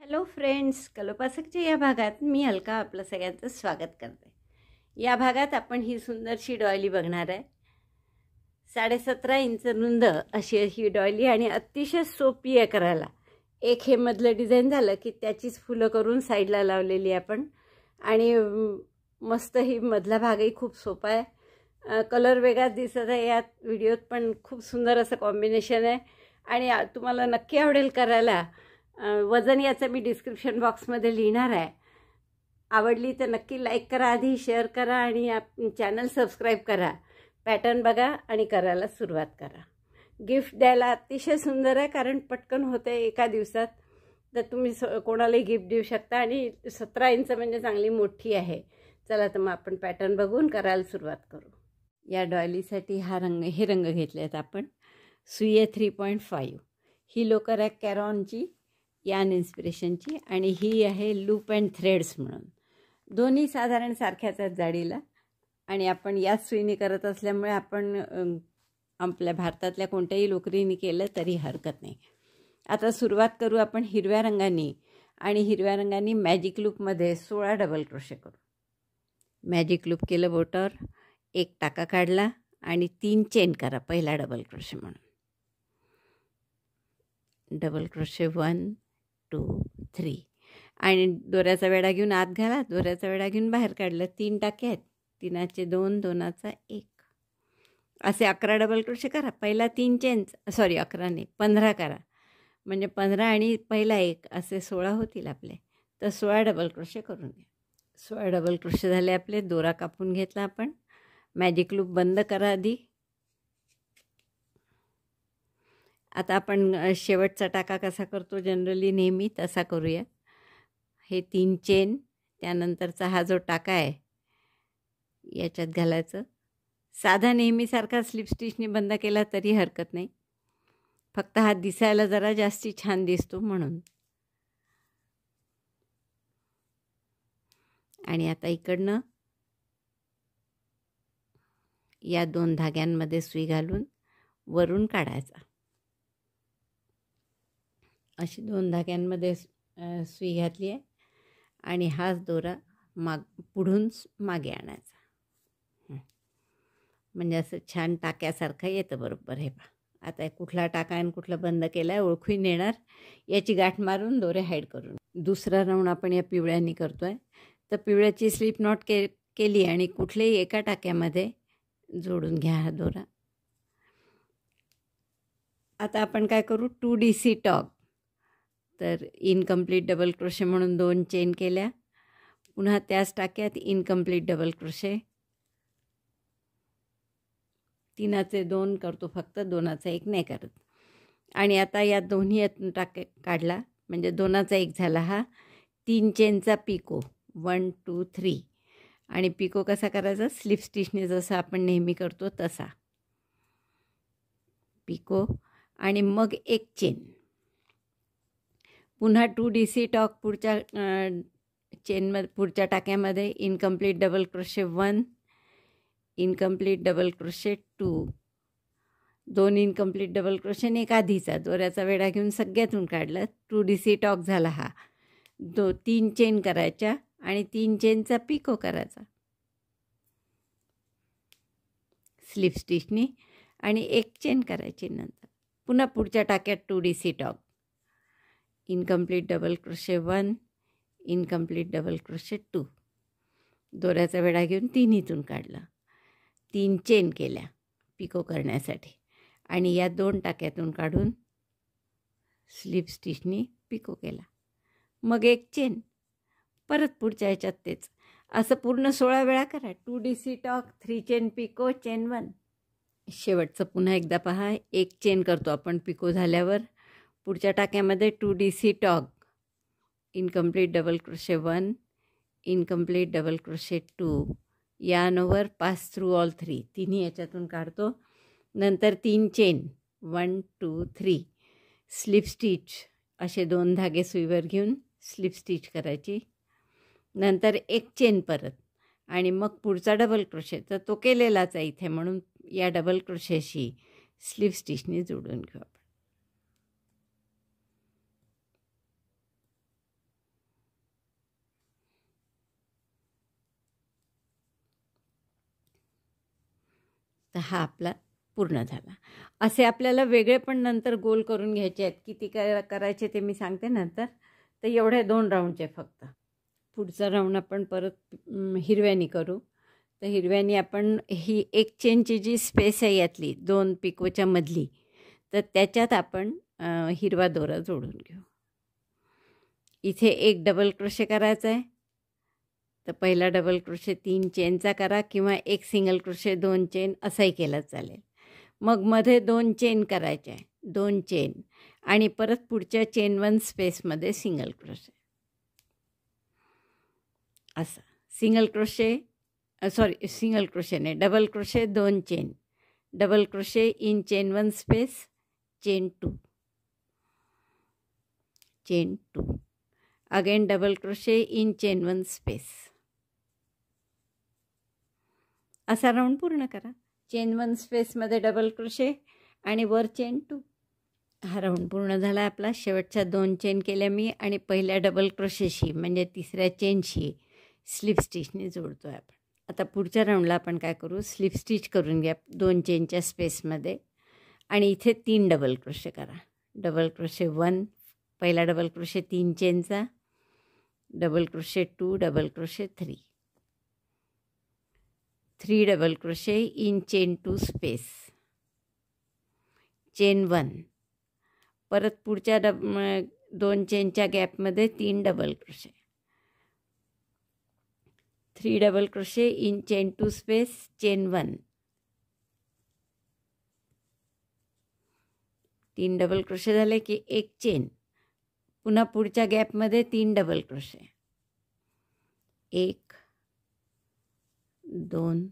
Hello friends, कलोपासकच्या या भागात मी अलका आपलं सगळ्यांचं स्वागत करते. या भागात आपण ही सुंदरशी डॉयली बघणार आहे. 17.5 इंच रुंद अशी ही डॉयली आणि अतिशय सोपी आहे करायला. एक हे मधलं डिझाईन झालं की त्याचीच फुलं करून साईडला लावलेली आपण. आणि मस्त ही मधला भागही खूप सोपा आहे. कलर वेगळाच दिसत आहे यात व्हिडिओत, पण खूप सुंदर असं कॉम्बिनेशन आहे आणि तुम्हाला नक्की आवडेल करायला. वजन याचं मी डिस्क्रिप्शन बॉक्समध्ये लिहिणार आहे. आवडली तर नक्की लाईक करा, आधी शेअर करा आणि चॅनल सबस्क्राईब करा. पॅटर्न बघा आणि करायला सुरुवात करा. गिफ्ट द्यायला अतिशय सुंदर आहे कारण पटकन होते एका दिवसात. तर तुम्ही कोणालाही गिफ्ट देऊ शकता आणि 17 इंच म्हणजे चांगली मोठी आहे. चला तर मग आपण पॅटर्न बघून करायला सुरुवात करू. या डॉयलीसाठी हे रंग घेतले आहेत आपण. सुई आहे 3.5. ही लोकर आहे कॅरॉनची, यान इन्स्पिरेशनची, आणि ही आहे लूप अँड थ्रेड्स म्हणून. दोन्ही साधारण सारख्याच आहेत जाडीला आणि आपण याच सुईने करत असल्यामुळे आपण आपल्या भारतातल्या कोणत्याही लोकरीने केलं तरी हरकत नाही. आता सुरुवात करू आपण हिरव्या रंगाने, आणि हिरव्या रंगाने मॅजिक लूपमध्ये 16 डबल क्रोशे करू. मॅजिक लूप केलं बोटावर, एक टाका काढला आणि 3 चेन करा पहिला डबल क्रोशे म्हणून. डबल क्रोशे 1 2 3 आणि दोऱ्याचा वेढा घेऊन आत घाला. दोऱ्याचा वेढा घेऊन बाहेर काढलं. 3 टाके आहेत, 3चे 2, 2चा 1, असे 11 डबल क्रोशे करा. पहिला 3 चेन, 11 नाही 15 करा, म्हणजे 15 आणि पहिला 1 असे 16 होतील आपले. तर 16 डबल क्रोशे करून घ्या. 16 डबल क्रोशे झाले आपले. दोरा कापून घेतला आपण. मॅजिक लूप बंद करा आधी. आता आपण शेवटचा टाका कसा करतो जनरली नेहमी तसा करूया. हे 3 चेन, त्यानंतरचा हा जो टाका आहे याच्यात घालायचं. साधा नेहमीसारखा स्लिप स्टिचने बंद केला तरी हरकत नाही, फक्त हा दिसायला जरा जास्ती छान दिसतो म्हणून. आणि आता इकडनं या 2 धाग्यांमध्ये सुई घालून वरून काढायचा. अशी 2 धाग्यांमध्ये सुई घातली आहे आणि हाच दोरा पुढून मागे आणायचा. म्हणजे असं छान टाक्यासारखं येतं बरोबर. हे पहा, आता कुठला टाका आणि कुठला बंद केला आहे ओळखून येणार. याची गाठ मारून दोरे हाईड करून. दुसरा राऊंड आपण या पिवळ्यानी करतो आहे. तर पिवळ्याची स्लिप नॉट केली आणि कुठल्याही एका टाक्यामध्ये जोडून घ्या हा दोरा. आता आपण काय करू, 2DC टॉग. तर इनकम्प्लीट डबल क्रोशे म्हणून 2 चेन केल्या. पुन्हा त्याच टाक्यात इनकम्प्लीट डबल क्रोशे. 3चे 2 करतो फक्त, 2चा 1 नाही करत. आणि आता या दोन्ही टाके काढला म्हणजे 2चा 1 झाला. हा 3 चेनचा पिको 1 2 3. आणि पिको कसा करायचा, स्लिप स्टिचने जसं आपण नेहमी करतो तसा. पिको आणि मग 1 चेन. पुन्हा 2DC टॉक पुढच्या पुढच्या टाक्यामध्ये incomplete double crochet 1, incomplete double crochet 2, 2 incomplete double crochet आणि 1 आधीचा. दोऱ्याचा वेढा घेऊन सगळ्यातून काढलं. 2DC टॉक झाला हा. 3 चेन करायच्या आणि 3 चेनचा पिको करायचा स्लिप स्टिचनी आणि 1 चेन करायची. नंतर पुन्हा पुढच्या टाक्यात 2DC tog, incomplete double crochet 1, incomplete double crochet 2, दोऱ्याचा वेढा घेऊन 3हीतून काढला. 3 चेन केल्या पिको करण्यासाठी आणि या 2 टाक्यातून काढून स्लिप स्टिचनी पिको केला. मग 1 चेन, परत पुढच्या ह्याच्यात तेच. असं पूर्ण 16 वेळा करा. 2DC talk, 3 chain pico, chain 1. शेवटचं पुन्हा एकदा पहा. 1 चेन करतो आपण पिको झाल्यावर. पुढच्या टाक्यामध्ये 2DC tog, incomplete double crochet 1, incomplete double crochet 2, yarn over, pass through all 3. तिन्ही याच्यातून काढतो. नंतर 3 चेन 1 2 3, स्लिप स्टिच. असे 2 धागे सुईवर घेऊन स्लिप स्टिच करायची. नंतर 1 चेन परत आणि मग पुढचा डबल क्रोशे. तर तो केलेलाच आहे इथे, म्हणून या डबल क्रोशेशी स्लिप स्टिचने जोडून घेऊ आपण. तर हा आपला पूर्ण झाला. असे आपल्याला वेगळे पण नंतर गोल करून घ्यायचे आहेत. किती करायचे ते मी सांगते नंतर. तर एवढे 2 राऊंडचे फक्त. पुढचा राऊंड आपण परत हिरव्यानी करू. तर हिरव्यानी आपण ही एक चेनची जी स्पेस आहे यातली 2 पिकोच्या मधली, तर त्याच्यात आपण हिरवा दोरा जोडून घेऊ. इथे एक डबल क्रोशे करायचा आहे. तर पहिला डबल क्रोशे 3 चेनचा करा किंवा एक सिंगल क्रोशे 2 चेन असाही केला चालेल. मग मध्ये 2 चेन करायचे आहे, 2 चेन आणि परत पुढच्या चेन 1 स्पेसमध्ये सिंगल क्रोशे. असं सिंगल क्रोशे सिंगल क्रोशे नाही, double crochet 2 chain, double crochet in chain 1 space, chain 2, chain 2, again double crochet in chain 1 space. असा राऊंड पूर्ण करा. चेन 1 स्पेसमध्ये डबल क्रोशे आणि वर चेन 2. हा राऊंड पूर्ण झाला आपला. शेवटच्या 2 चेन केल्या मी आणि पहिल्या डबल क्रोशेशी म्हणजे तिसऱ्या चेनशी स्लिप स्टिचने जोडतो आहे आपण. आता पुढच्या राऊंडला आपण काय करू, स्लिप स्टिच करून घ्या 2 चेनच्या स्पेसमध्ये आणि इथे 3 डबल क्रोशे करा. डबल क्रोशे 1, पहिला डबल क्रोशे 3 चेनचा, double crochet 2, double crochet 3, 3 double crochet in chain 2 space, chain 1, परत पुढच्या 2 चेनच्या गॅपमध्ये 3 double crochet, 3 double crochet in chain 2 space, chain 1, 3 double crochet झाले की एक चेन, पुन्हा पुढच्या गॅपमध्ये 3 डबल क्रोशे, 1 2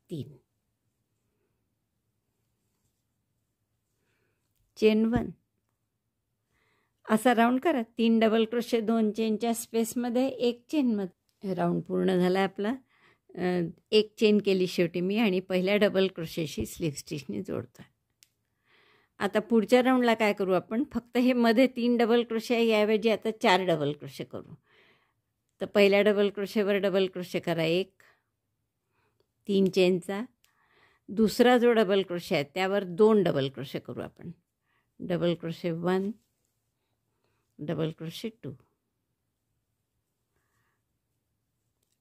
3, चेन 1. असा राऊंड करा. 3 डबल क्रोशे 2 चेनच्या स्पेसमध्ये एक चेनमध्ये. राऊंड पूर्ण झाला आपला. एक चेन केली शेवटी मी आणि पहिल्या डबल क्रोशेशी स्लिप स्टिचने जोडतो. आता पुढच्या राऊंडला काय करू आपण, फक्त हे मध्ये 3 डबल क्रोशे आहे याऐवजी आता 4 डबल क्रोशे करू. तर पहिल्या डबल क्रोशेवर डबल क्रोशे करा, 1 3 चेनचा. दुसरा जो डबल क्रोशे आहे त्यावर 2 डबल क्रोशे करू आपण. डबल क्रोशे 1, डबल क्रोशे 2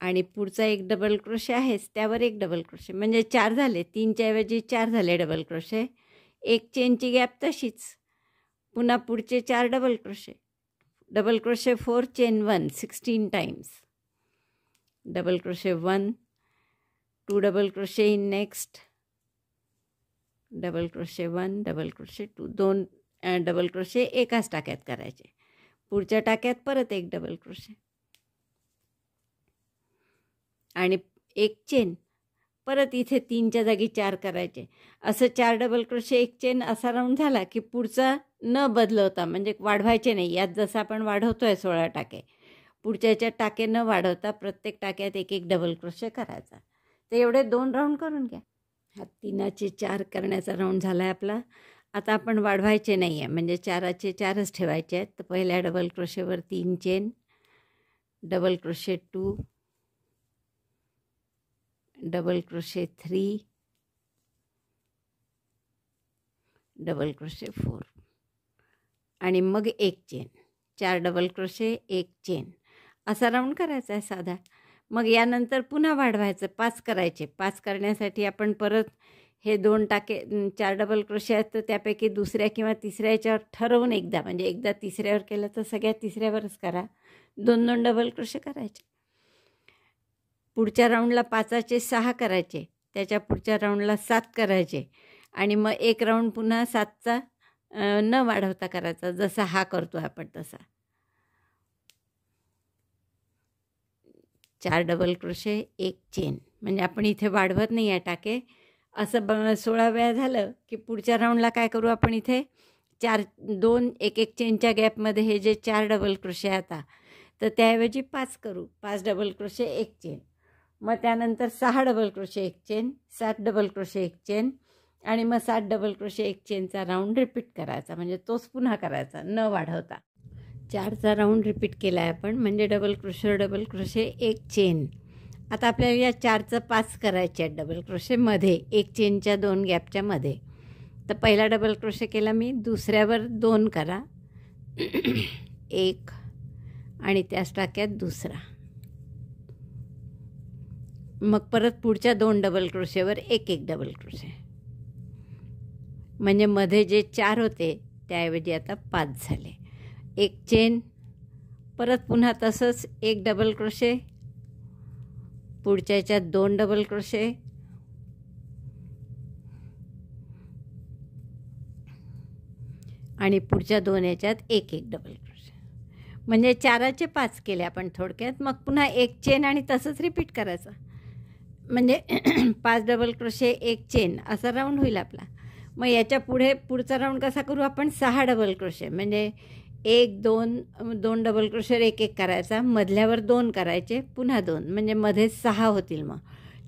आणि पुढचा एक डबल क्रोशे आहेच त्यावर एक डबल क्रोशे, म्हणजे 4 झाले. 3च्या ऐवजी 4 झाले डबल क्रोशे. एक चेनची गॅप तशीच, पुन्हा पुढचे 4 double crochet, double crochet 4 chain 1 16 times, double crochet 1, 2 double crochet in next, double crochet 1, double crochet 2, 2 double crochet एकाच टाक्यात करायचे. पुढच्या टाक्यात परत एक डबल क्रोशे आणि एक चेन, परत इथे 3च्या जागी 4 करायचे. असं 4 डबल क्रोशे एक चेन असा राऊंड झाला की पुढचा न बदलवता, म्हणजे वाढवायचे नाही. यात जसं आपण वाढवतो आहे 16 टाके, पुढच्याच्या टाके न वाढवता प्रत्येक टाक्यात एक एक डबल क्रोशे करायचा. तर एवढे 2 राऊंड करून घ्या. हा 3चे 4 करण्याचा राऊंड झाला आहे आपला. आता आपण वाढवायचे नाही आहे, म्हणजे 4चे 4च ठेवायचे आहेत. तर पहिल्या डबल क्रोशेवर 3 chain, double crochet 2, double crochet 3, double crochet 4 आणि मग एक चेन, 4 डबल क्रोशे एक चेन असा राऊंड करायचा आहे साधा. मग यानंतर पुन्हा वाढवायचं, 5 करायचे. 5 करण्यासाठी आपण परत हे 2 टाके 4 डबल क्रोशे आहेत तर त्यापैकी दुसऱ्या किंवा तिसऱ्या याच्यावर ठरवून एकदा, म्हणजे एकदा तिसऱ्यावर केलं तर सगळ्या तिसऱ्यावरच करा. 2-2 डबल क्रोशे करायचे. पुढच्या राऊंडला 5चे 6 करायचे, त्याच्या पुढच्या राऊंडला 7 करायचे आणि मग एक राऊंड पुन्हा 7चा न वाढवता करायचा, जसा हा करतो आपण तसा. 4 डबल क्रोशे एक चेन, म्हणजे आपण इथे वाढवत नाही आहे टाके. असं 16 वेळा झालं की पुढच्या राऊंडला काय करू आपण, इथे 2 एक चेनच्या गॅपमध्ये हे जे 4 डबल क्रोशे आता, तर त्याऐवजी 5 करू. 5 डबल क्रोशे एक चेन, मग त्यानंतर 6 डबल क्रोशे एक चेन, 7 डबल क्रोशे एक चेन आणि मग 7 डबल क्रोशे एक चेनचा राऊंड रिपीट करायचा, म्हणजे तोच पुन्हा करायचा न वाढवता. 4चा राऊंड रिपीट केला आहे आपण, म्हणजे डबल क्रोशे एक चेन. आता आपल्याला या 4चं 5 करायचे आहेत डबल क्रोशे मध्ये, एक चेनच्या 2 गॅपच्या मध्ये. तर पहिला डबल क्रोशे केला मी, दुसऱ्यावर 2 करा, एक आणि त्याच टाक्यात दुसरा. मग परत पुढच्या 2 डबल क्रोशेवर एक डबल क्रोशे, म्हणजे मध्ये जे 4 होते त्याऐवजी आता 5 झाले. एक चेन, परत पुन्हा तसंच एक डबल क्रोशे, पुढच्या याच्यात 2 डबल क्रोशे, आणि पुढच्या 2 याच्यात एक डबल क्रोशे, म्हणजे 4चे 5 केले आपण थोडक्यात. मग पुन्हा एक चेन आणि तसंच रिपीट करायचं, म्हणजे 5 डबल क्रोशे एक चेन असा राऊंड होईल आपला. मग याच्या पुढचा राऊंड कसा करू आपण, 6 डबल क्रोशे, म्हणजे 1 2 डबल क्रोशेवर एक करायचा, मधल्यावर 2 करायचे, पुन्हा 2, म्हणजे मध्ये 6 होतील. मग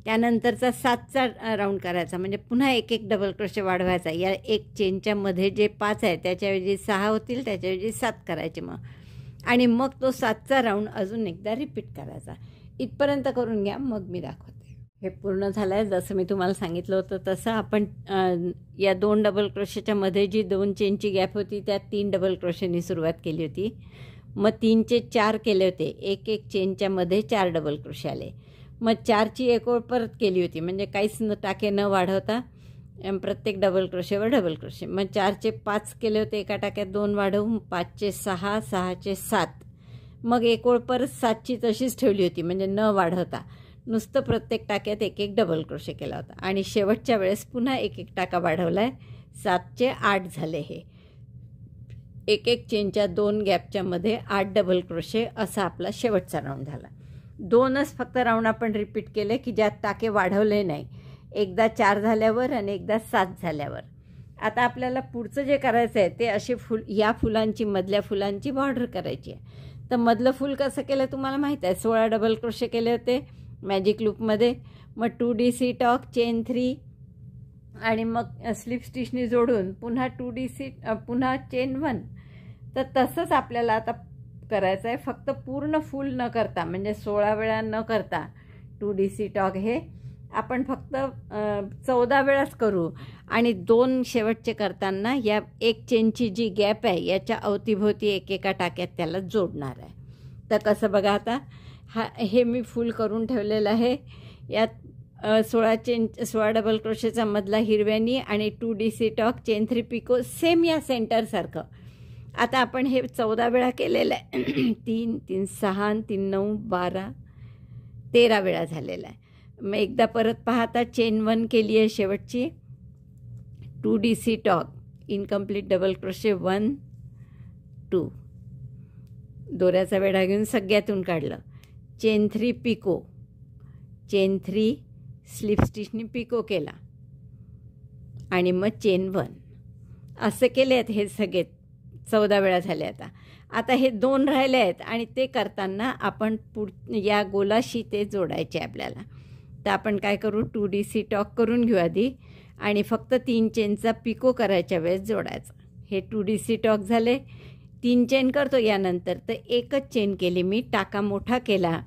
त्यानंतरचा 7चा राऊंड करायचा, म्हणजे पुन्हा एक डबल क्रोशे वाढवायचा. या एक चेनच्या मध्ये जे 5 आहे त्याच्याऐवजी 6 होतील, त्याच्याऐवजी 7 करायचे मग, आणि मग तो 7चा राऊंड अजून एकदा रिपीट करायचा. इथपर्यंत करून घ्या, मग मी दाखवते. हे पूर्ण झालं आहे. जसं मी तुम्हाला सांगितलं होतं तसं आपण या 2 डबल क्रोशेच्या मध्ये जी 2 चेनची गॅप होती त्या 3 डबल क्रोशेनी सुरुवात केली होती. मग 3चे 4 केले होते, एक चेनच्या मध्ये 4 डबल क्रोशे आले. मग 4ची एक ओळ परत केली होती, म्हणजे काहीच टाके न वाढवता प्रत्येक डबल क्रोशेवर डबल क्रोशे. मग 4चे 5 केले होते, एका टाक्यात 2 वाढवून 5चे 6, 6चे 7. मग एक ओळ परत 7ची तशीच ठेवली होती, म्हणजे न वाढवता नुसतं प्रत्येक टाक्यात एक डबल क्रोशे केला होता. आणि शेवटच्या वेळेस पुन्हा एक टाका वाढवला आहे, 7चे 8 झाले. हे एक चेनच्या 2 गॅपच्या मध्ये 8 डबल क्रोशे असा आपला शेवटचा राऊंड झाला. 2च फक्त राऊंड आपण रिपीट केले की ज्यात टाके वाढवले नाही, एकदा 4 झाल्यावर आणि एकदा 7 झाल्यावर. आता आपल्याला पुढचं जे करायचं आहे ते असे या फुलांची, मधल्या फुलांची बॉर्डर करायची आहे. तर मधलं फुल कसं केलं तुम्हाला माहीत आहे, 16 डबल क्रोशे केले होते मॅजिक लूपमध्ये. मग 2DC टॉक, चेन 3, आणि मग स्लिप स्टिचनी जोडून पुन्हा 2DC, पुन्हा चेन 1. तर तसंच आपल्याला आता करायचं आहे, फक्त पूर्ण फुल न करता, म्हणजे 16 वेळा न करता 2DC टॉक हे आपण फक्त 14 वेळाच करू. आणि 2 शेवटचे करताना या एक चेनची जी गॅप आहे याच्या अवतीभोवती एका टाक्यात त्याला जोडणार आहे. तर कसं बघा आता, हे मी फुल करून ठेवलेलं आहे. यात 16 डबल क्रोशेचा मधला हिरव्यानी आणि 2DC tog, chain 3 pico, same या सेंटरसारखं. आता आपण हे 14 वेळा केलेलं आहे. 3 3 6 3 9 12 13 वेळा झालेला आहे. मग एकदा परत पाहता, चेन 1 केली आहे शेवटची, 2DC tog, incomplete double crochet 1 2, दोऱ्याचा वेढा घेऊन सगळ्यातून काढलं, चेन 3 पिको, चेन 3 स्लिप स्टिचनी पिको केला, आणि मग चेन 1. असं केले आहेत हे सगळे 14 वेळा झाले. आता हे 2 राहिले आहेत, आणि ते करताना आपण या गोलाशी ते जोडायचे आपल्याला. तर आपण काय करू, 2DC टॉक करून घेऊ आधी, आणि फक्त 3 चेनचा पिको करायच्या वेळेस जोडायचं. हे 2DC टॉक झाले. 3 चेन करतो यानंतर, तर एकच चेन केली मी, टाका मोठा केला,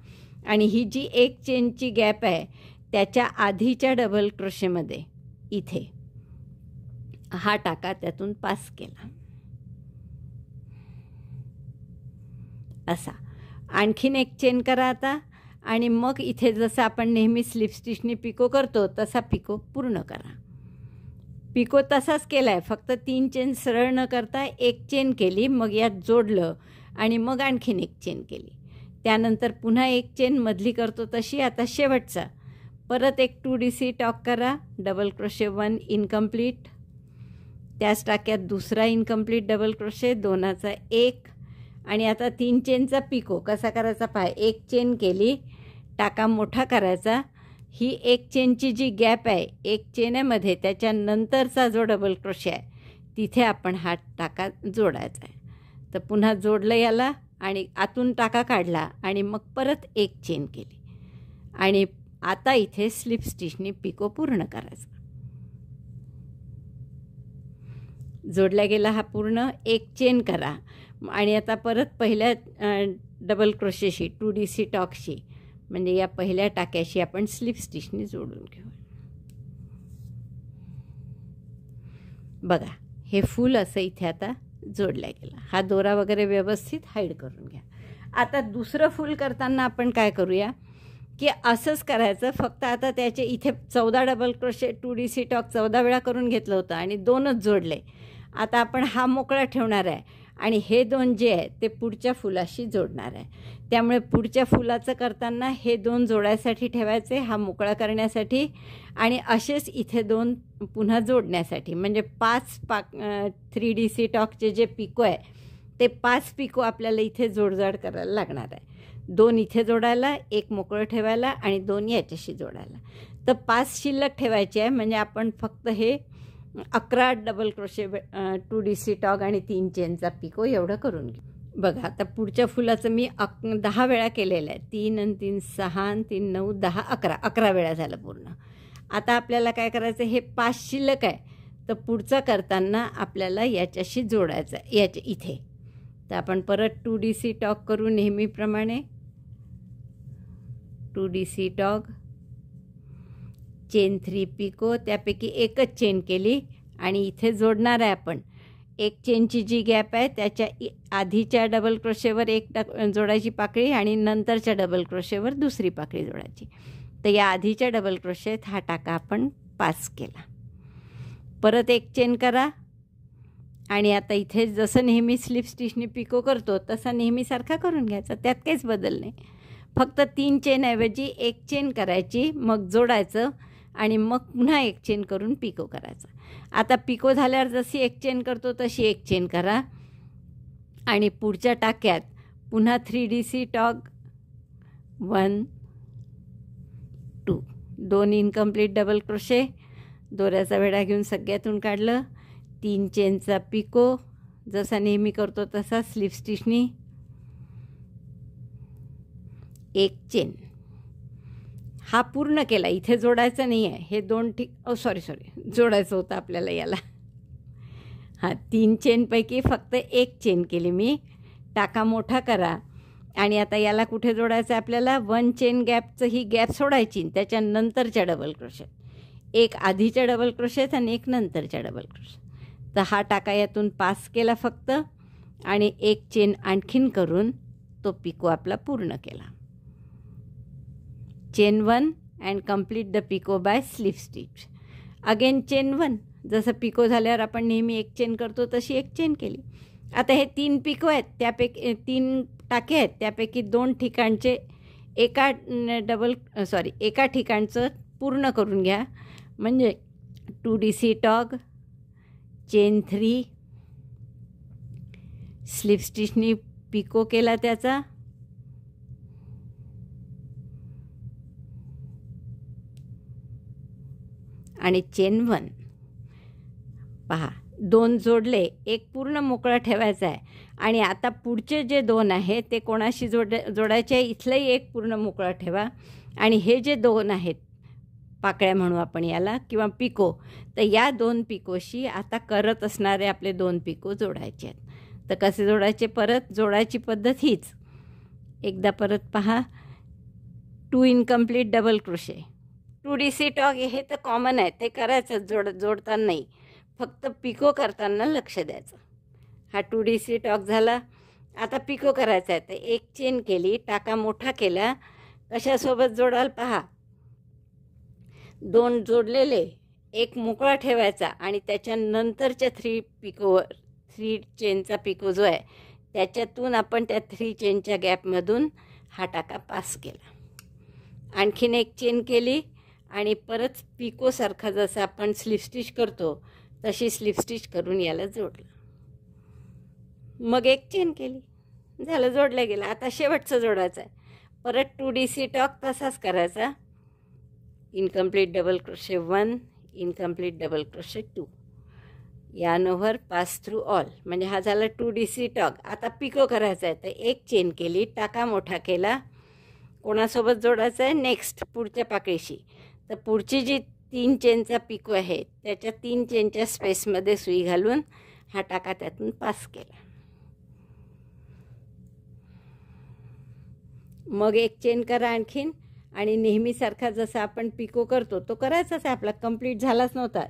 आणि ही जी एक चेनची गॅप आहे त्याच्या आधीच्या डबल क्रोशेमध्ये इथे हा टाका त्यातून पास केला असा. आणखीन एक चेन करा आता, आणि मग इथे जसं आपण नेहमी स्लिप स्टिचनी पिको करतो तसा पिको पूर्ण करा. पिको तसाच केला आहे, फक्त 3 चेन सरळ न करता एक चेन केली, मग यात जोडलं, आणि मग आणखीन एक चेन केली. त्यानंतर पुन्हा एक चेन मधली करतो तशी. आता शेवटचा परत एक 2DC टॉक करा, डबल क्रोशे 1 इनकम्प्लीट, त्याच टाक्यात दुसरा इनकम्प्लीट डबल क्रोशे, 2चा 1, आणि आता 3 चेनचा पिको कसा करायचा पहा. एक चेन केली, टाका मोठा करायचा, ही एक चेनची जी गॅप आहे एक चेनेमध्ये त्याच्यानंतरचा जो डबल क्रोशे आहे तिथे आपण हा टाका जोडायचा आहे. तर पुन्हा जोडलं याला, आणि आतून टाका काढला, आणि मग परत एक चेन केली, आणि आता इथे स्लिप स्टिचनी पिको पूर्ण करायचं. जोडला गेला हा पूर्ण. एक चेन करा आणि आता परत पहिल्या डबल क्रोशेशी 2DC टॉकशी म्हणजे या पहिल्या टाक्याशी आपण स्लिप स्टिचने जोडून घेऊ. बघा हे फूल असं इथे आता जोडल्या गेलं. हा दोरा वगैरे व्यवस्थित हाईड करून घ्या. आता दुसरं फूल करताना आपण काय करूया की असंच करायचं, फक्त आता त्याचे इथे 14 डबल क्रोशे 2DC टॉक 14 वेळा करून घेतलं होतं आणि 2च जोडले. आता आपण हा मोकळा ठेवणार आहे आणि हे 2 जे आहे ते पुढच्या फुलाशी जोडणार आहे. त्यामुळे पुढच्या फुलाचं करताना हे 2 जोडायसाठी ठेवायचे, हा मोकळा करण्यासाठी, आणि असेच इथे 2 पुन्हा जोडण्यासाठी. म्हणजे 5 3DC टॉकचे जे पिको आहे ते 5 पिको आपल्याला इथे जोडजाड करायला लागणार आहे. 2 इथे जोडायला, 1 मोकळं ठेवायला आणि 2 याच्याशी जोडायला. तर 5 शिल्लक ठेवायचे आहे. म्हणजे आपण फक्त हे 11 डबल क्रोशे 2DC टॉग आणि 3 चेनचा पिको एवढं करून घेऊ. बघा आता पुढच्या फुलाचं मी 10 वेळा केलेलं आहे. 3 आणि 3 6 आणि 3 9 10 11 वेळा झालं पूर्ण. आता आपल्याला काय करायचं, हे 5 शिल्लक आहे तर पुढचं करताना आपल्याला याच्याशी जोडायचं आहे, याच्या इथे. तर आपण परत 2DC टॉग करू नेहमीप्रमाणे. 2DC टॉग, चेन 3 पिको, त्यापैकी एकच चेन केली आणि इथे जोडणार आहे आपण. एक चेनची जी गॅप आहे त्याच्या आधीच्या डबल क्रोशेवर एक जोडायची पाकळी आणि नंतरच्या डबल क्रोशेवर दुसरी पाकळी जोडायची. तर या आधीच्या डबल क्रोशेत हा टाका आपण पास केला. परत एक चेन करा आणि आता इथे जसं नेहमी स्लिप स्टिचने पिको करतो तसा नेहमीसारखा करून घ्यायचा. त्यात काहीच बदल नाही. फक्त 3 चेनऐवजी 1 चेन करायची, मग जोडायचं आणि मग पुन्हा 1 चेन करून पिको करायचा. आता पिको झाल्यावर जशी 1 चेन करतो तशी 1 चेन करा आणि पुढच्या टाक्यात पुन्हा 3DC टॉग 1 2 2 इनकम्प्लीट डबल क्रोशे, दोऱ्याचा वेढा घेऊन सगळ्यातून काढलं. 3 चेनचा पिको जसा नेहमी करतो तसा स्लिप स्टिचनी, 1 चेन. हा पूर्ण केला. इथे जोडायचं नाही आहे. हे 2 सॉरी जोडायचं होतं आपल्याला याला. 3 चेनपैकी फक्त 1 चेन केली मी. टाका मोठा करा आणि आता याला कुठे जोडायचं आपल्याला, 1 चेन गॅपचं ही गॅप सोडायची, त्याच्यानंतरच्या डबल क्रोशेत. एक आधीच्या डबल क्रोशेत आणि एक नंतरच्या डबल क्रोशेत. तर हा टाका यातून पास केला फक्त आणि 1 चेन आणखीन करून तो पिको आपला पूर्ण केला. Chain 1 and complete the picot by slip stitch. Again chain 1. जसं पिको झाल्यावर आपण नेहमी 1 चेन करतो तशी 1 चेन केली. आता हे 3 पिको आहेत, त्यापैकी 3 टाके आहेत, त्यापैकी 2 ठिकाणचे एका ठिकाणचं पूर्ण करून घ्या. म्हणजे 2DC टॉग, चेन 3, स्लिप स्टिचनी पिको केला त्याचा, आणि चेन 1. पहा 2 जोडले, 1 पूर्ण मोकळा ठेवायचा आहे आणि आता पुढचे जे 2 आहेत ते कोणाशी जोडायचे आहे, इथलंही 1 पूर्ण मोकळा ठेवा आणि हे जे 2 आहेत पाकळ्या म्हणू आपण याला किंवा पिको, तर या 2 पिकोशी आता करत असणारे आपले 2 पिको जोडायचे आहेत. तर कसे जोडायचे, परत जोडायची पद्धत हीच. एकदा परत पहा. 2 इनकम्प्लीट डबल क्रोशे, 2DC टॉग हे तर कॉमन आहे, ते करायचं जोडताना नाही, फक्त पिको करताना लक्ष द्यायचं. हा 2DC टॉग झाला. आता पिको करायचा आहे तर 1 चेन केली, टाका मोठा केला. कशासोबत जोडाल पहा. 2 जोडलेले, 1 मोकळा ठेवायचा आणि त्याच्यानंतरच्या 3 चेनचा पिको जो आहे त्याच्यातून आपण त्या 3 चेनच्या गॅपमधून हा टाका पास केला. आणखीन 1 चेन केली आणि परत पिकोसारखा जसं आपण स्लिप स्टिच करतो तशी स्लिप स्टिच करून याला जोडलं. मग 1 चेन केली, झालं, जोडलं गेलं. आता शेवटचं जोडायचं आहे. परत 2DC टॉग तसाच करायचा. Incomplete double crochet 1, incomplete double crochet 2, yarn over, pass through all. म्हणजे हा झाला 2DC टॉग. आता पिको करायचा आहे तर 1 चेन केली, टाका मोठा केला. कोणासोबत जोडायचं आहे, नेक्स्ट पुढच्या पाकळीशी. तर पुढची जी 3 चेनचा पिको आहे त्याच्या 3 चेनच्या स्पेसमध्ये सुई घालून हा टाका त्यातून पास केला. मग एक चेन करा आणखीन आणि नेहमीसारखा जसा आपण पिको करतो तो करायचाच आहे आपला. कंप्लीट झालाच नव्हता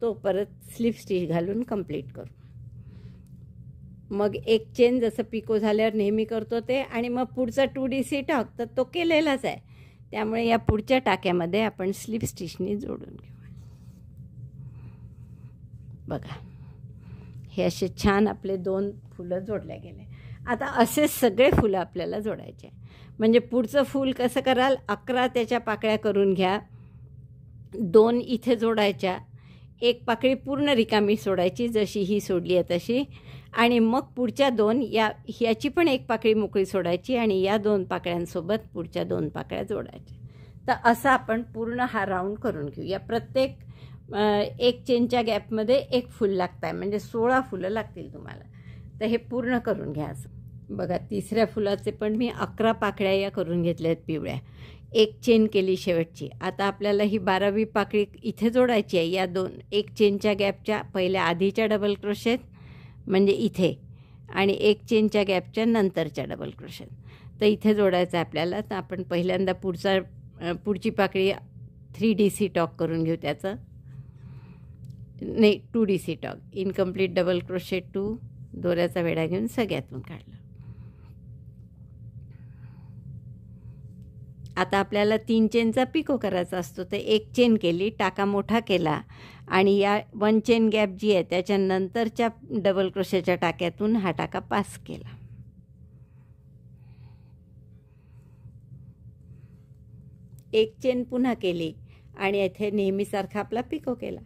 तो परत स्लिप स्टिच घालून कंप्लीट करू. मग एक चेन जसं पिको झाल्यावर नेहमी करतो ते, आणि मग पुढचा 2DC टॉक तर तो केलेलाच आहे. त्यामुळे या पुढच्या टाक्यामध्ये आपण स्लिप स्टिचनी जोडून घेऊ. बघा हे असे छान आपले 2 फुलं जोडले गेले. आता असे सगळे फुलं आपल्याला जोडायचे. म्हणजे पुढचं फूल कसं कराल, 11 त्याच्या पाकळ्या करून घ्या, 2 इथे जोडायच्या, एक पाकळी पूर्ण रिकामी सोडायची जशी ही सोडली आहे तशी, आणि मग पुढच्या 2 ह्याची पण एक पाकळी मोकळी सोडायची आणि या 2 पाकळ्यांसोबत पुढच्या 2 पाकळ्या जोडायच्या. तर असं आपण पूर्ण हा राऊंड करून घेऊ. या प्रत्येक एक चेनच्या गॅपमध्ये एक फूल लागत आहे, म्हणजे 16 फुलं लागतील तुम्हाला. तर हे पूर्ण करून घ्या. असं बघा तिसऱ्या फुलाचे पण मी 11 पाकळ्या या करून घेतल्या आहेत पिवळ्या, एक चेन केली शेवटची. आता आपल्याला ही 12वी पाकळी इथे जोडायची आहे. या 2 एक चेनच्या गॅपच्या पहिल्या आधीच्या डबल क्रोशेत म्हणजे इथे, आणि एक चेनच्या गॅपच्या नंतरच्या डबल क्रोशेत तर इथे जोडायचं आहे आपल्याला. तर आपण पहिल्यांदा पुढची पाकळी 3DC टॉक करून घेऊ. त्याचं नाही 2DC tog, incomplete double crochet 2, दोऱ्याचा वेढा घेऊन सगळ्यातून काढलं. आता आपल्याला 3 चेनचा पिको करायचा असतो. तर एक चेन केली, टाका मोठा केला आणि या 1 चेन गॅप जी आहे त्याच्यानंतरच्या डबल क्रोशेच्या टाक्यातून हा टाका पास केला. एक चेन पुन्हा केली आणि इथे नेहमीसारखा आपला पिको केला.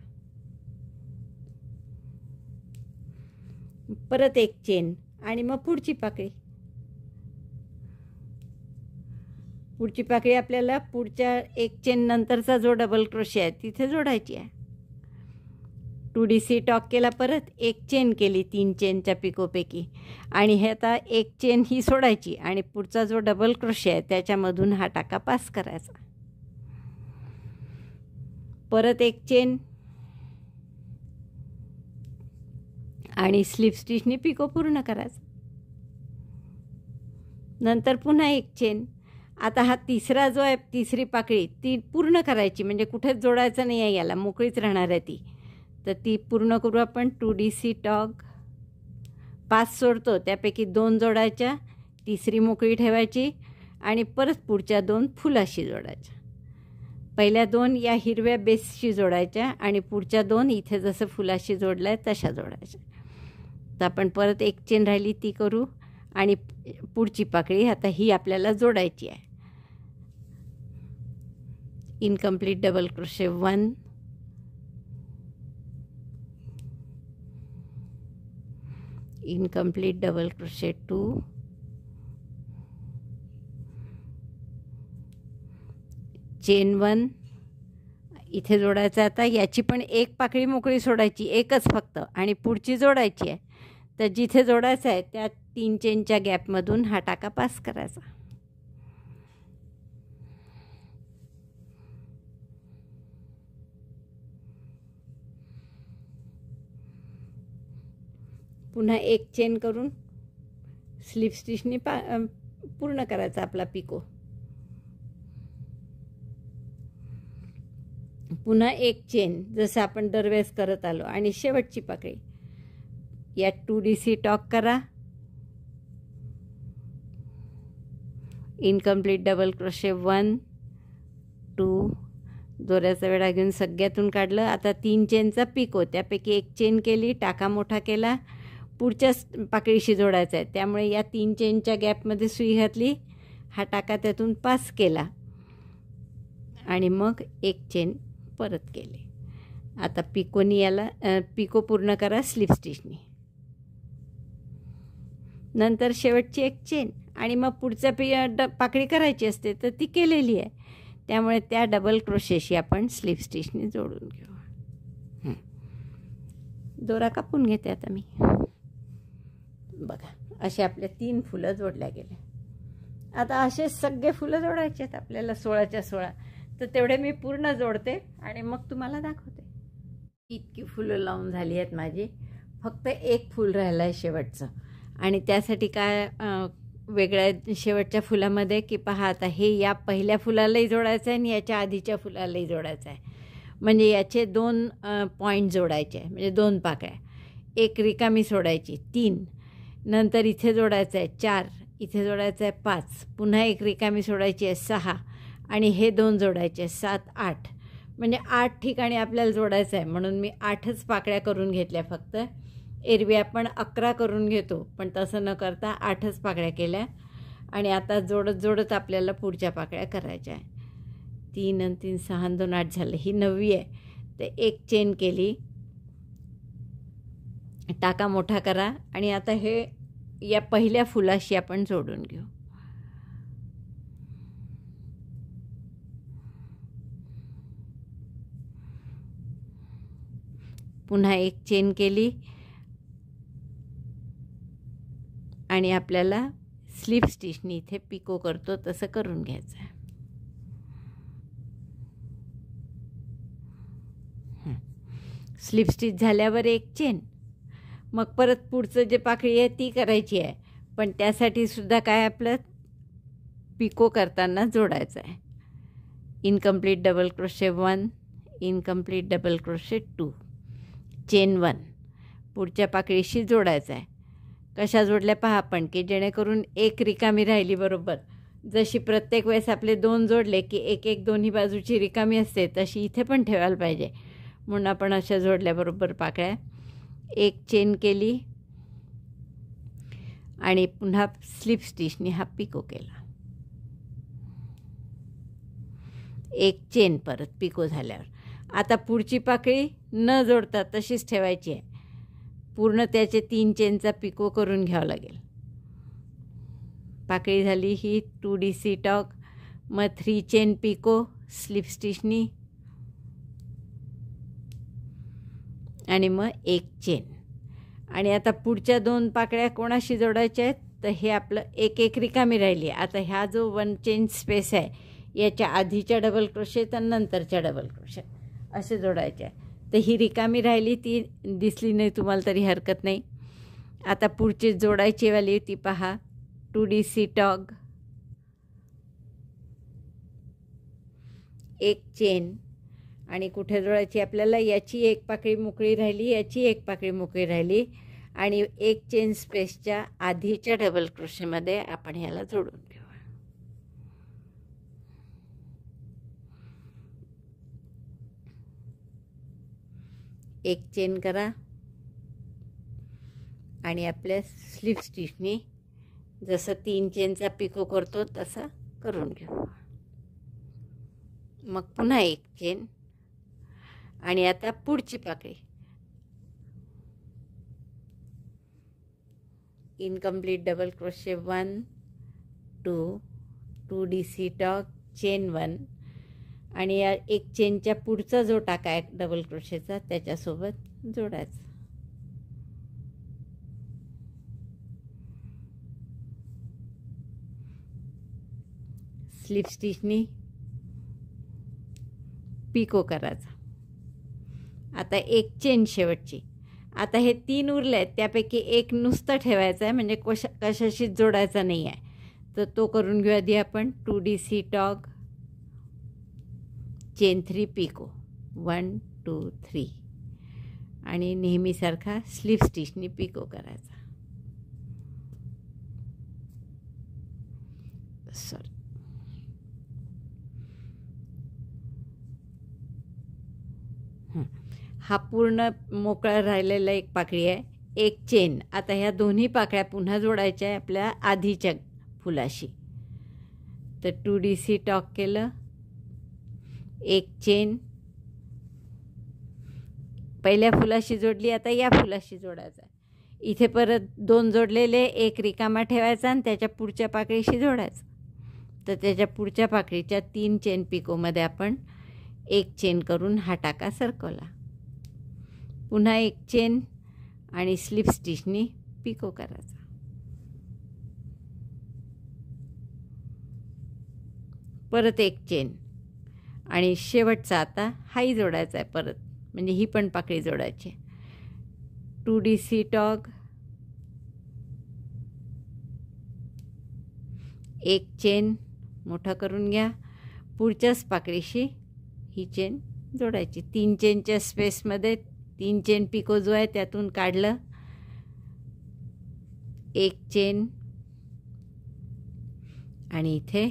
परत एक चेन आणि मग पुढची पाकळी. पुढची पाकळी आपल्याला पुढच्या एक चेन नंतरचा जो डबल क्रोशे आहे तिथे जोडायची आहे. 2DC टॉक केला, परत एक चेन केली 3 चेनच्या पिकोपैकी, आणि हे आता एक चेन ही सोडायची आणि पुढचा जो डबल क्रोशे आहे त्याच्यामधून हा टाका पास करायचा. परत एक चेन आणि स्लिप स्टिचनी पिको पूर्ण करायचा. नंतर पुन्हा एक चेन. आता हा तिसरा जो आहे तिसरी पाकळी ती पूर्ण करायची, म्हणजे कुठेच जोडायचं नाही आहे, याला मोकळीच राहणार आहे ती. तर ती पूर्ण करू आपण. 2DC टॉक 5 सोडतो त्यापैकी 2 जोडायच्या, तिसरी मोकळी ठेवायची आणि परत पुढच्या 2 फुलाशी जोडायच्या. पहिल्या 2 या हिरव्या बेसशी जोडायच्या आणि पुढच्या 2 इथे जसं फुलाशी जोडलं आहे तशा जोडायच्या. तर आपण परत एक चेन राहिली ती करू आणि पुढची पाकळी आता ही आपल्याला जोडायची आहे. Incomplete double crochet 1, incomplete double crochet 2, chain 1 इथे जोडायचं. आता याची पण एक पाकळी मोकळी सोडायची, एकच फक्त, आणि पुढची जोडायची आहे. तर जिथे जोडायचं आहे त्या 3 चेनच्या गॅपमधून हा टाका पास करायचा. पुन्हा एक चेन करून स्लिप स्टिचनी पूर्ण करायचा आपला पिको. पुन्हा एक चेन जसं आपण दरवेळेस करत आलो आणि शेवटची पाकळी. या 2DC टॉक करा, इनकम्प्लीट डबल क्रोशे 1, 2, दोऱ्याचा वेढा घेऊन सगळ्यातून काढलं. आता 3 चेनचा पिको, त्यापैकी एक चेन केली, टाका मोठा केला, पुढच्याच पाकळीशी जोडायचा आहे. त्यामुळे या 3 चेनच्या गॅपमध्ये सुई घातली, हा टाका त्यातून पास केला आणि मग एक चेन परत केली. आता पिकोनी याला पिको पूर्ण करा स्लिप स्टिचनी. नंतर शेवटची एक चेन आणि मग पुढच्या पाकळी करायची असते तर ती केलेली आहे. त्यामुळे त्या डबल क्रोशेशी आपण स्लिप स्टिचनी जोडून घेऊ. दोरा कापून घेते आता मी. बघा असे आपले 3 फुलं जोडल्या गेले. आता असे सगळे फुलं जोडायचे आहेत आपल्याला 16च्या 16. तर तेवढे मी पूर्ण जोडते आणि मग तुम्हाला दाखवते. इतकी फुलं लावून झाली आहेत माझी. फक्त एक फूल राहिलं आहे शेवटचं. आणि त्यासाठी काय वेगळ्या शेवटच्या फुलामध्ये की पहा आता हे या पहिल्या फुलालाही जोडायचं आहे आणि याच्या आधीच्या फुलालाही जोडायचं आहे. म्हणजे याचे 2 पॉईंट जोडायचे आहे, म्हणजे 2 पाकळ्या. एक रिकामी सोडायची 3, नंतर इथे जोडायचं आहे 4, इथे जोडायचं आहे 5, पुन्हा एक रिकामी सोडायची आहे 6 आणि हे 2 जोडायचे आहे 7, 8. म्हणजे 8 ठिकाणी आपल्याला जोडायचं आहे. म्हणून मी 8च पाकळ्या करून घेतल्या फक्त. एरवी आपण 11 करून घेतो, पण तसं न करता 8च पाकळ्या केल्या. आणि आता जोडत जोडत आपल्याला पुढच्या पाकळ्या करायच्या आहे. 3 आणि 3 6 आणि 2 8 झालं. ही 9वी आहे. तर एक चेन केली, टाका मोठा करा आणि आता हे या पहिल्या फुलाशी आपण जोडून घेऊ. पुन्हा एक चेन केली आणि आपल्याला स्लिप स्टिचनी इथे पिको करतो तसं करून घ्यायचं आहे. स्लिप स्टिच झाल्यावर एक चेन, मग परत पुढचं जे पाकळी आहे ती करायची आहे. पण त्यासाठी सुद्धा काय आपलं पिको करताना जोडायचं आहे. Incomplete double crochet 1, incomplete double crochet 2, chain 1 पुढच्या पाकळीशी जोडायचं आहे. कशा जोडल्या पहा आपण, की जेणेकरून एक रिकामी राहिली बरोबर. जशी प्रत्येक वेळेस आपले 2 जोडले की एक एक दोन्ही बाजूची रिकामी असते, तशी इथे पण ठेवायला पाहिजे. म्हणून आपण अशा जोडल्याबरोबर पाकळ्या. एक चेन केली आणि पुन्हा स्लिप स्टिचनी हा पिको केला. एक चेन परत पिको झाल्यावर. आता पुढची पाकळी न जोडता तशीच ठेवायची आहे. पूर्ण त्याचे 3 चेनचा पिको करून घ्यावं लागेल. पाकळी झाली ही 2DC टॉक, मग 3 चेन पिको स्लिप स्टिचनी आणि मग एक चेन. आणि आता पुढच्या 2 पाकळ्या कोणाशी जोडायच्या आहेत, तर हे आपलं एक एक रिकामी राहिली. आता ह्या जो 1 चेन स्पेस आहे याच्या आधीच्या डबल क्रोशेत आणि नंतरच्या डबल क्रोशेत असे जोडायचे आहे. तर ही रिकामी राहिली, ती दिसली नाही तुम्हाला तरी हरकत नाही. आता पुढची जोडायची वाली ती पहा, 2DC टॉग, एक चेन आणि कुठे जोडायची आपल्याला, याची एक पाकळी मोकळी राहिली, याची एक पाकळी मोकळी राहिली आणि एक चेन स्पेसच्या आधीच्या डबल क्रोशेमध्ये आपण ह्याला जोडून घेऊ. एक चेन करा आणि आपल्या स्लिप स्टिचनी जसं 3 चेनचा पिको करतो तसं करून घेऊ. मग पुन्हा एक चेन आणि आता पुढची पाकळी. Incomplete double crochet 1, 2, 2DC tog, chain 1 आणि या एक चेनच्या पुढचा जो टाका आहे डबल क्रोशेचा त्याच्यासोबत जोडायचा. स्लिप स्टिचनी पिको करायचा. आता एक चेन शेवटची. आता हे 3 उरले आहेत, त्यापैकी एक नुसतं ठेवायचं आहे, म्हणजे कशाशीच जोडायचा नाही आहे. तर तो करून घेऊ आधी आपण. 2DC टॉग, चेन 3 पिको 1 2 3 आणि नेहमीसारखा स्लिप स्टिचनी पिको करायचा. सॉरी, हा पूर्ण मोकळा राहिलेला एक पाकळी आहे. एक चेन. आता ह्या दोन्ही पाकळ्या पुन्हा जोडायच्या आहे आपल्या आधीच्या फुलाशी. तर 2DC टॉक केलं, एक चेन पहिल्या फुलाशी जोडली, आता या फुलाशी जोडायचा आहे. इथे परत 2 जोडलेले, एक रिकामा ठेवायचा आणि त्याच्या पुढच्या पाकळीशी जोडायचं. तर त्याच्या पुढच्या पाकळीच्या 3 चेन पिकोमध्ये आपण एक चेन करून हा टाका सरकवला. पुन्हा एक चेन आणि स्लिप स्टिचनी पिको करायचा. परत एक चेन आणि शेवटचा आता हाही जोडायचा आहे परत, म्हणजे ही पण पाकळी जोडायची. 2DC टॉग, एक चेन मोठा करून घ्या, पुढच्याच पाकळीशी ही चेन जोडायची. 3 चेनच्या स्पेसमध्ये 3 चेन पिको जो आहे त्यातून काढलं, एक चेन आणि इथे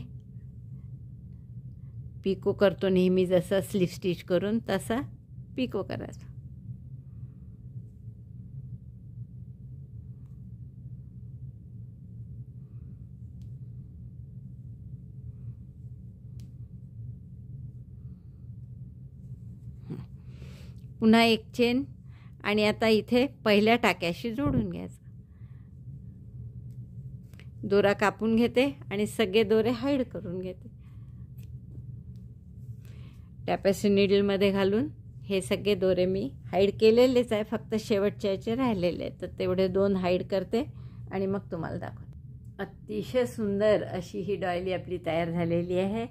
पिको करतो नेहमी जसा स्लिप स्टिच करून तसा पिको करायचा. पुन्हा एक चेन आणि आता इथे पहिल्या टाक्याशी जोडून घ्यायचं. दोरा कापून घेते आणि सगळे दोरे हाईड करून घेते. टॅपेस्ट्री नीडलमध्ये घालून हे सगळे दोरे मी हाईड केलेलेच आहे, फक्त शेवटच्या याचे राहिलेले आहेत. तर तेवढे 2 हाईड करते आणि मग तुम्हाला दाखवते. अतिशय सुंदर अशी ही डॉयली आपली तयार झालेली आहे.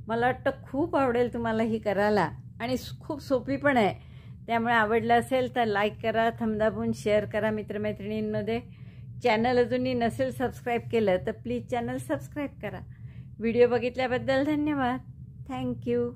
मला वाटतं खूप आवडेल तुम्हाला ही करायला आणि खूप सोपी पण आहे. त्यामुळे आवडलं असेल तर लाईक करा, थंब दाबून शेअर करा मित्रमैत्रिणींमध्ये. चॅनल अजूनही नसेल सबस्क्राईब केलं तर प्लीज चॅनल सबस्क्राईब करा. व्हिडिओ बघितल्याबद्दल धन्यवाद. थँक्यू.